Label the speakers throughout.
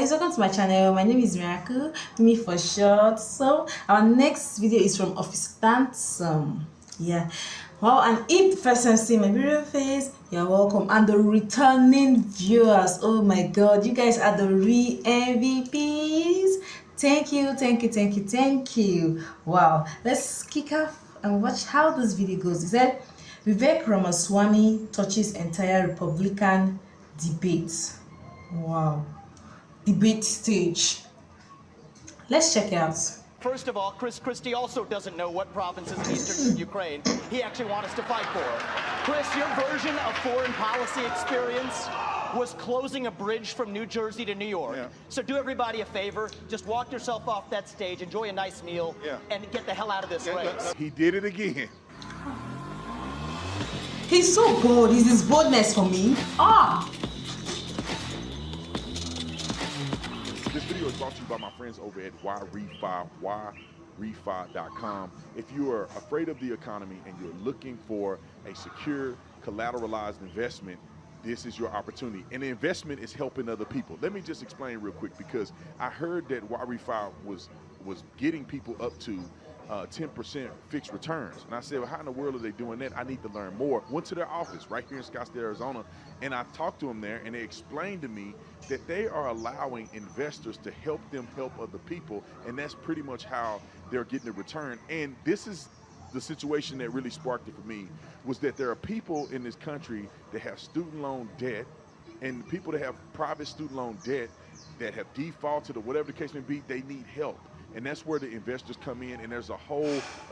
Speaker 1: guys, welcome to my channel. My name is Miracle, me for short. So our next video is from Officer Tansom. Yeah. Wow, and if the first time see my video face, you're welcome. And the returning viewers, oh my god, you guys are the real MVPs. Thank you, thank you, thank you, thank you. Wow, let's kick off and watch how this video goes. He said Vivek Ramaswamy touches entire Republican debate. Wow. Debate stage. Let's check it out.
Speaker 2: First of all, Chris Christie also doesn't know what provinces in eastern Ukraine he actually wants us to fight for. Chris, your version of foreign policy experience was closing a bridge from New Jersey to New York.
Speaker 3: Yeah.
Speaker 2: So do everybody a favor, just walk yourself off that stage, enjoy a nice meal, and get the hell out of this race.
Speaker 3: He did it again.
Speaker 1: He's so bold. Is his boldness for me?
Speaker 3: This video is brought to you by my friends over at YRefi.com. If you are afraid of the economy and you're looking for a secure, collateralized investment, this is your opportunity. And the investment is helping other people. Let me just explain real quick, because I heard that YRefi was getting people up to 10% fixed returns. And I said, well, how in the world are they doing that? I need to learn more. Went to their office right here in Scottsdale, Arizona, and I talked to them there, and they explained to me that they are allowing investors to help them help other people, and that's pretty much how they're getting a return. And this is the situation that really sparked it for me, was that there are people in this country that have student loan debt, and people that have private student loan debt that have defaulted or whatever the case may be, they need help. And that's where the investors come in, and there's a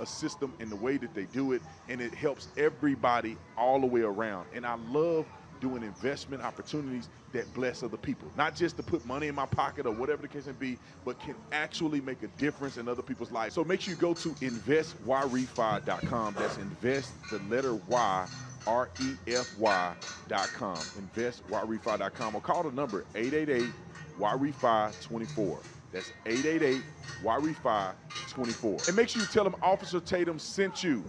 Speaker 3: system in the way that they do it, and it helps everybody all the way around. And I love doing investment opportunities that bless other people, not just to put money in my pocket or whatever the case may be, but can actually make a difference in other people's lives. So make sure you go to investYRefi.com. That's invest, the letter Y, REFY.com. InvestYRefi.com, or call the number 888-YRefi-24. That's 888-YRefi-24. And make sure you tell them Officer Tatum sent you.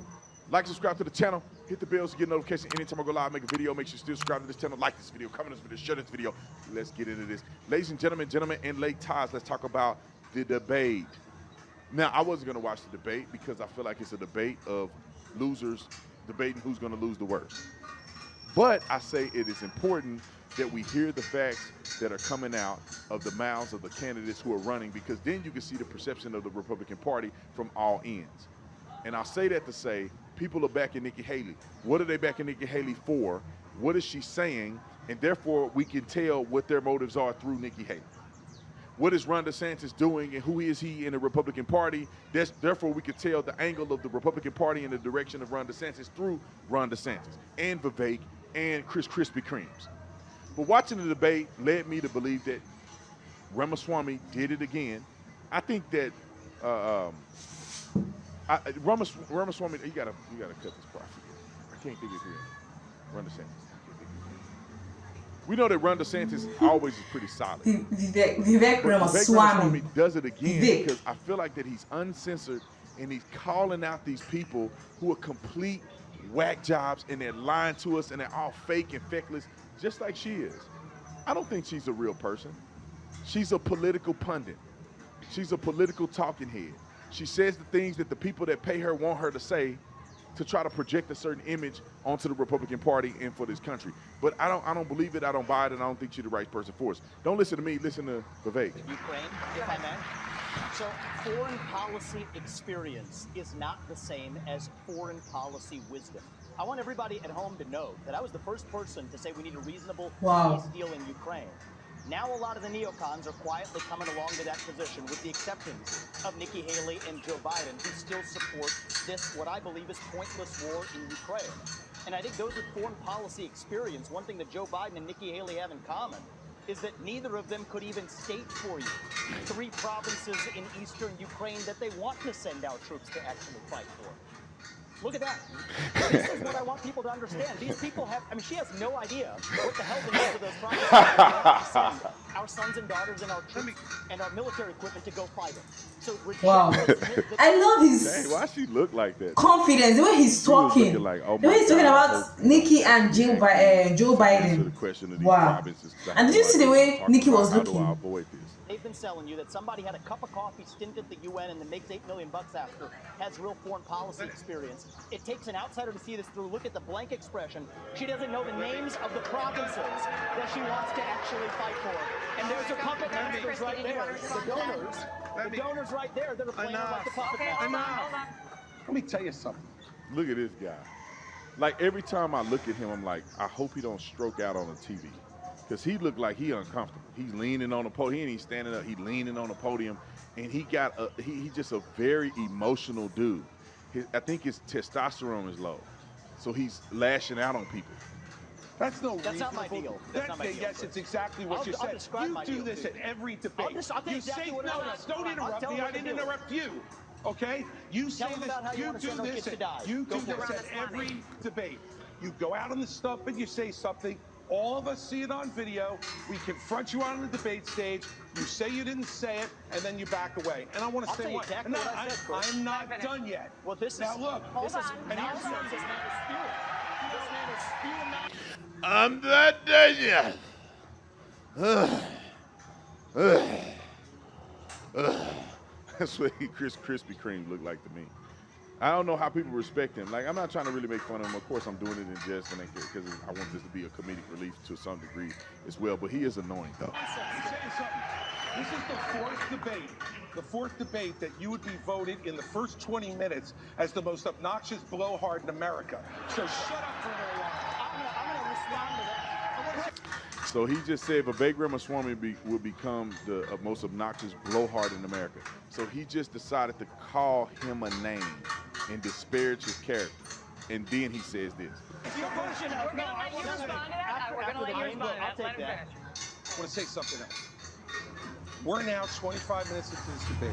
Speaker 3: Like, subscribe to the channel, hit the bell to get notifications anytime I go live, make a video. Make sure you still subscribe to this channel, like this video, comment on this video, share this video. Let's get into this. Ladies and gentlemen, and late ties, let's talk about the debate. Now, I wasn't going to watch the debate because I feel like it's a debate of losers debating who's going to lose the worst. But I say it is important that we hear the facts that are coming out of the mouths of the candidates who are running, because then you can see the perception of the Republican Party from all ends. And I'll say that to say, people are backing Nikki Haley. What are they backing Nikki Haley for? What is she saying? And therefore, we can tell what their motives are through Nikki Haley. What is Ron DeSantis doing, and who is he in the Republican Party? Therefore, we can tell the angle of the Republican Party in the direction of Ron DeSantis through Ron DeSantis and Vivek and Chris Krispy Kremes. But watching the debate led me to believe that Ramaswamy did it again. I think that Ramaswamy, you gotta cut this part. I can't think of it here. Ron DeSantis. We know that Ron DeSantis always is pretty solid.
Speaker 1: Vivek Ramaswamy.
Speaker 3: Ramaswamy does it again because I feel like that he's uncensored, and he's calling out these people who are complete whack jobs, and they're lying to us, and they're all fake and feckless, just like she is. I don't think she's a real person. She's a political pundit. She's a political talking head. She says the things that the people that pay her want her to say to try to project a certain image onto the Republican Party and for this country. But I don't believe it, I don't buy it, and I don't think she's the right person for us. Don't listen to me, listen to Vivek.
Speaker 2: Ukraine, if I may. So foreign policy experience is not the same as foreign policy wisdom. I want everybody at home to know that I was the first person to say we need a reasonable peace deal in Ukraine. Now a lot of the neocons are quietly coming along to that position, with the exceptions of Nikki Haley and Joe Biden, who still support this, what I believe is pointless war in Ukraine. And I think those with foreign policy experience, one thing that Joe Biden and Nikki Haley have in common is that neither of them could even state for you 3 provinces in eastern Ukraine that they want to send our troops to actually fight for. Look at that. This is what I want people to understand. These people have, I mean, she has no idea what the hell the needs of those provinces are. We have to send our sons and daughters and our troops and our military equipment to go fight it. So
Speaker 1: Wow. I love his
Speaker 3: Dang, why she look like that?
Speaker 1: confidence, the way he's
Speaker 3: She was
Speaker 1: talking.
Speaker 3: looking like, oh
Speaker 1: The way
Speaker 3: my
Speaker 1: he's talking
Speaker 3: God, I
Speaker 1: about
Speaker 3: hope,
Speaker 1: Nikki
Speaker 3: that
Speaker 1: and
Speaker 3: we
Speaker 1: Joe
Speaker 3: actually
Speaker 1: Joe
Speaker 3: answer the
Speaker 1: Biden.
Speaker 3: question of these
Speaker 1: Wow.
Speaker 3: provinces. I
Speaker 1: And did
Speaker 3: have
Speaker 1: you
Speaker 3: no
Speaker 1: see the
Speaker 3: idea
Speaker 1: way
Speaker 3: talking
Speaker 1: Nikki
Speaker 3: about
Speaker 1: was
Speaker 3: how do I
Speaker 1: looking?
Speaker 3: avoid this?
Speaker 2: They've been selling you that somebody had a cup of coffee stint at the UN and then makes $8 million after, has real foreign policy experience. It takes an outsider to see this through. Look at the blank expression. She doesn't know the names of the provinces that she wants to actually fight for. And there's her puppet masters right there. The donors right there that are playing her like the puppet masters.
Speaker 4: Let me tell you something.
Speaker 3: Look at this guy. Like every time I look at him, I'm like, I hope he don't stroke out on the TV. Because he looked like he uncomfortable. He's leaning on the podium. He ain't even standing up. He's leaning on the podium. And he got he's just a very emotional dude. I think his testosterone is low. So he's lashing out on people.
Speaker 4: That's
Speaker 2: That's not my deal. That's not my deal.
Speaker 4: Yes, it's exactly what you
Speaker 2: I'll
Speaker 4: said.
Speaker 2: describe
Speaker 4: You
Speaker 2: my
Speaker 4: do
Speaker 2: deal
Speaker 4: this
Speaker 2: to
Speaker 4: at
Speaker 2: you.
Speaker 4: every debate.
Speaker 2: I'll tell you exactly what
Speaker 4: no,
Speaker 2: it is.
Speaker 4: don't
Speaker 2: I'll
Speaker 4: interrupt
Speaker 2: tell
Speaker 4: me.
Speaker 2: you
Speaker 4: I
Speaker 2: what to
Speaker 4: didn't
Speaker 2: do.
Speaker 4: interrupt you. Okay? You say
Speaker 2: them
Speaker 4: this.
Speaker 2: about how you
Speaker 4: You
Speaker 2: wanna
Speaker 4: do
Speaker 2: send our
Speaker 4: this.
Speaker 2: kids to die.
Speaker 4: You
Speaker 2: Go
Speaker 4: do
Speaker 2: for
Speaker 4: this
Speaker 2: it.
Speaker 4: at every debate. You go out on the stump and you say something. All of us see it on video. We confront you on the debate stage. You say you didn't say it, and then you back away. And I want to
Speaker 2: I'll
Speaker 4: say
Speaker 2: tell you
Speaker 4: what?
Speaker 2: exactly
Speaker 4: No,
Speaker 2: what I said, Chris.
Speaker 4: I'm not done yet.
Speaker 2: Well, this
Speaker 4: now
Speaker 2: is
Speaker 4: look.
Speaker 2: This is
Speaker 4: and here's the
Speaker 2: nonsense. This man is spewing. This man is spewing nonsense.
Speaker 3: I'm not done yet. That's what Chris Krispy Kreme looked like to me. I don't know how people respect him. Like, I'm not trying to really make fun of him. Of course, I'm doing it in jest and because I want this to be a comedic relief to some degree as well. But he is annoying, though.
Speaker 4: Let me tell you something. This is the fourth debate that you would be voted in the first 20 minutes as the most obnoxious blowhard in America. So shut up for a little while.
Speaker 2: I'm gonna respond to that.
Speaker 3: So he just said Vivek Ramaswamy will become the most obnoxious blowhard in America. So he just decided to call him a name and disparage his character. And then he says this.
Speaker 2: Your version of
Speaker 5: We're gonna let you respond to that. We're gonna let you respond to that. Let him finish.
Speaker 4: I want to say something else. We're now 25 minutes into this debate,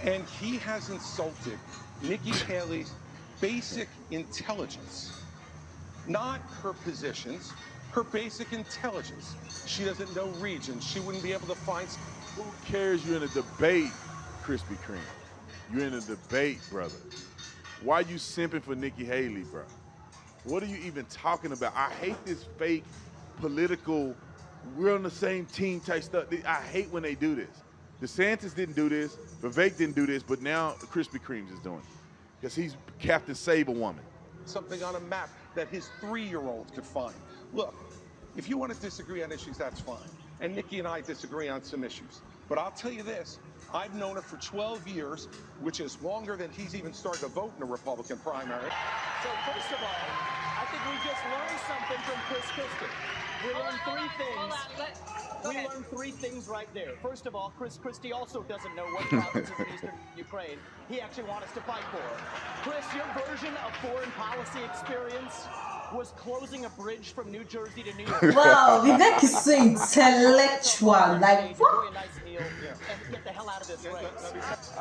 Speaker 4: and he has insulted Nikki Haley's basic intelligence, not her positions, her basic intelligence. She doesn't know regions. She wouldn't be able to find.
Speaker 3: Who cares? You're in a debate, Krispy Kreme. You're in a debate, brother. Why are you simping for Nikki Haley, bro? What are you even talking about? I hate this fake political, we're on the same team type stuff. I hate when they do this. DeSantis didn't do this. Vivek didn't do this, but now Krispy Kreme's is doing it. Because he's Captain Save-A-Woman.
Speaker 4: Something on a map that his 3-year-old could find. Look, if you want to disagree on issues, that's fine. And Nikki and I disagree on some issues. But I'll tell you this, I've known her for 12 years, which is longer than he's even started to vote in a Republican primary.
Speaker 2: So first of all, I think we just learned something from Chris Christie. We learned three things. We learned three things right there. First of all, Chris Christie also doesn't know what provinces in eastern Ukraine he actually wants us to fight for. Chris, your version of foreign policy experience was closing a bridge from New Jersey to New York.
Speaker 1: Wow, Vivek is so intellectual. Like,
Speaker 2: Enjoy
Speaker 1: what?
Speaker 2: a nice meal and get the hell out of this race.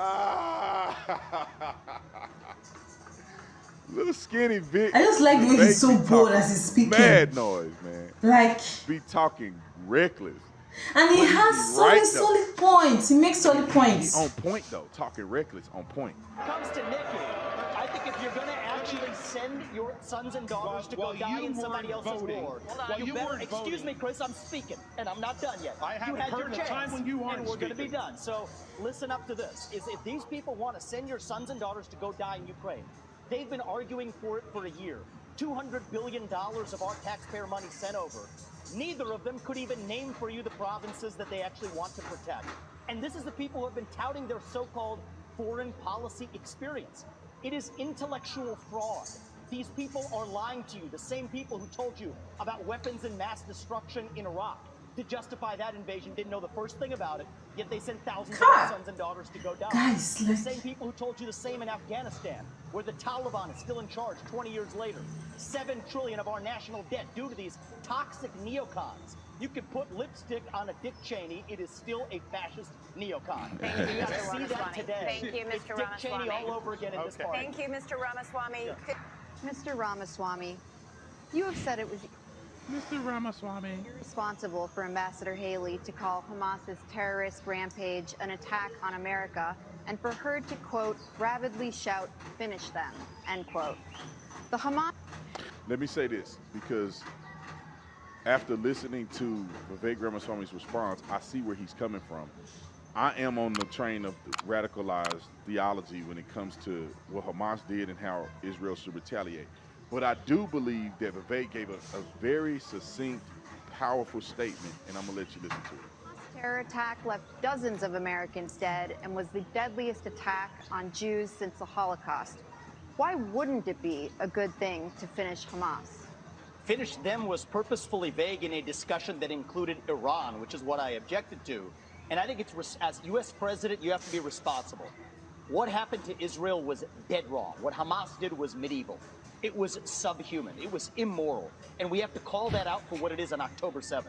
Speaker 3: Little skinny Vic.
Speaker 1: I just like the way
Speaker 3: Vivek
Speaker 1: he's so
Speaker 3: be
Speaker 1: bold
Speaker 3: talking
Speaker 1: as he's speaking.
Speaker 3: Mad noise, man.
Speaker 1: Like,
Speaker 3: Be talking reckless.
Speaker 1: and he
Speaker 3: But
Speaker 1: has
Speaker 3: he's
Speaker 1: solid,
Speaker 3: right, though.
Speaker 1: solid points. He makes solid
Speaker 3: He
Speaker 1: points.
Speaker 3: on point though, talking reckless, on point.
Speaker 2: Comes to Nikki, I think if you're going to actually send your sons and daughters to go
Speaker 4: While
Speaker 2: die
Speaker 4: you
Speaker 2: in somebody
Speaker 4: weren't
Speaker 2: else's
Speaker 4: voting,
Speaker 2: war,
Speaker 4: while you
Speaker 2: better,
Speaker 4: weren't
Speaker 2: excuse
Speaker 4: voting.
Speaker 2: me, Chris, I'm speaking, and I'm not done yet.
Speaker 4: I haven't
Speaker 2: you had
Speaker 4: heard
Speaker 2: your
Speaker 4: the
Speaker 2: chance,
Speaker 4: time when you aren't
Speaker 2: and we're going to be
Speaker 4: speaking.
Speaker 2: done. So listen up to this: is if these people want to send your sons and daughters to go die in Ukraine, they've been arguing for it for a year. $200 billion of our taxpayer money sent over. Neither of them could even name for you the provinces that they actually want to protect. And this is the people who have been touting their so-called foreign policy experience. It is intellectual fraud. These people are lying to you, the same people who told you about weapons and mass destruction in Iraq. To justify that invasion, didn't know the first thing about it, yet they sent thousands of their sons and daughters to go die.
Speaker 1: Guys,
Speaker 2: The
Speaker 1: like,
Speaker 2: same people who told you the same in Afghanistan, where the Taliban is still in charge 20 years later. $7 trillion of our national debt due to these toxic neocons. You can put lipstick on a Dick Cheney. It is still a fascist neocon.
Speaker 5: Thank you,
Speaker 2: You're going to
Speaker 5: Mr.
Speaker 2: see that
Speaker 5: Ramaswamy.
Speaker 2: today.
Speaker 5: Thank you,
Speaker 2: It's
Speaker 5: Mr.
Speaker 2: Dick Cheney
Speaker 5: Ramaswamy.
Speaker 2: all over again in this party.
Speaker 5: Thank you, Mr. Ramaswamy.
Speaker 6: Mr. Ramaswamy, you have said it was
Speaker 7: Mr. Ramaswamy.
Speaker 6: irresponsible for Ambassador Haley to call Hamas's terrorist rampage an attack on America and for her to, quote, rabidly shout, finish them, end quote. The Hamas...
Speaker 3: Let me say this, because after listening to Vivek Ramaswamy's response, I see where he's coming from. I am on the train of radicalized theology when it comes to what Hamas did and how Israel should retaliate. But I do believe that Vivek gave a very succinct, powerful statement, and I'm going to let you listen to it.
Speaker 6: terror attack left dozens of Americans dead and was the deadliest attack on Jews since the Holocaust. Why wouldn't it be a good thing to finish Hamas?
Speaker 2: Finish them was purposefully vague in a discussion that included Iran, which is what I objected to. And I think it's, as U.S. president, you have to be responsible. What happened to Israel was dead wrong. What Hamas did was medieval. It was subhuman. It was immoral. And we have to call that out for what it is on October 7th.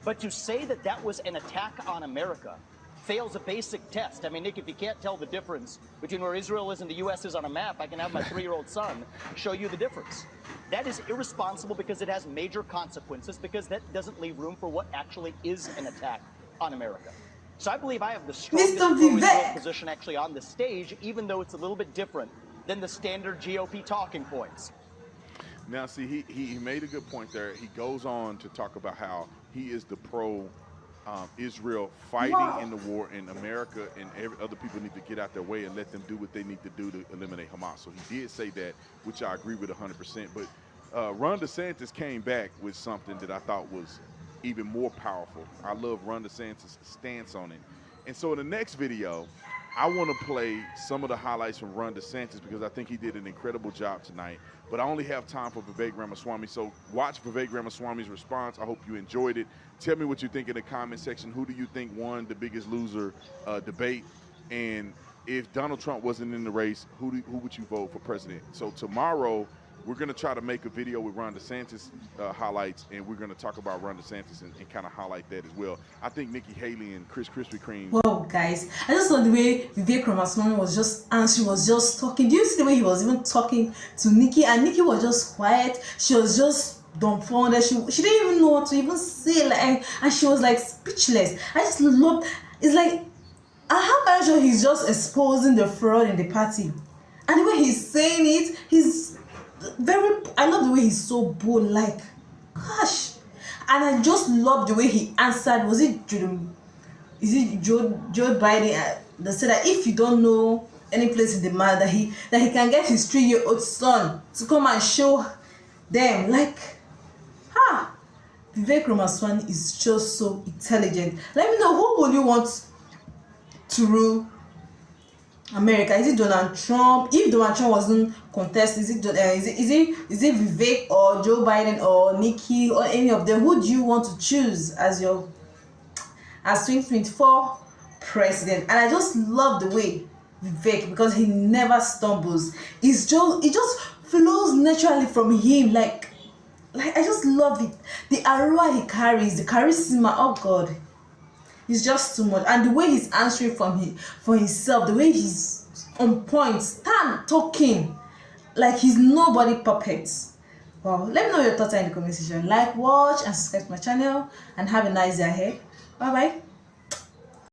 Speaker 2: But to say that that was an attack on America fails a basic test. I mean, Nick, if you can't tell the difference between where Israel is and the U.S. is on a map, I can have my 3-year-old son show you the difference. That is irresponsible because it has major consequences, because that doesn't leave room for what actually is an attack on America. So I believe I have the strongest pro-Israel position actually on the stage, even though it's a little bit different than the standard GOP talking points.
Speaker 3: Now, see, he made a good point there. He goes on to talk about how he is the pro-Israel fighting in the war, and America and other people need to get out their way and let them do what they need to do to eliminate Hamas. So he did say that, which I agree with 100%. But Ron DeSantis came back with something that I thought was even more powerful. I love Ron DeSantis' stance on it. And so in the next video, I want to play some of the highlights from Ron DeSantis because I think he did an incredible job tonight. But I only have time for Vivek Ramaswamy. So watch Vivek Ramaswamy's response. I hope you enjoyed it. Tell me what you think in the comment section. Who do you think won the Biggest Loser debate? And if Donald Trump wasn't in the race, who would you vote for president? So tomorrow, we're going to try to make a video with Ron DeSantis highlights, and we're going to talk about Ron DeSantis and kind of highlight that as well. I think Nikki Haley and Chris Krispy Kreme.
Speaker 1: Wow, guys, I just saw the way Vivek Ramaswamy was just answering, was just talking. Do you see the way he was even talking to Nikki? And Nikki was just quiet. She was just dumbfounded. She didn't even know what to even say, like, and she was like speechless. I just loved. It's like, how am I sure he's just exposing the fraud in the party, and the way he's saying it, he's very, I love the way he's so bold, like, gosh. And I just love the way he answered. Was it Joe Biden that said that if you don't know any place in the man, that he can get his 3-year-old son to come and show them, like, Vivek Ramaswamy is just so intelligent. Let me know, who would you want to rule America? Is it Donald Trump? If Donald Trump wasn't contested, is it Vivek or Joe Biden or Nikki or any of them? Who do you want to choose as your 2024 president? And I just love the way Vivek, because he never stumbles. It just flows naturally from him. Like I just love it. The aura he carries, the charisma. Oh God. It's just too much. And the way he's answering for himself, the way he's on point, talking like he's nobody puppet. Wow. Let me know your thoughts in the comment section. Like, watch, and subscribe to my channel, and have a nice day ahead. Bye bye.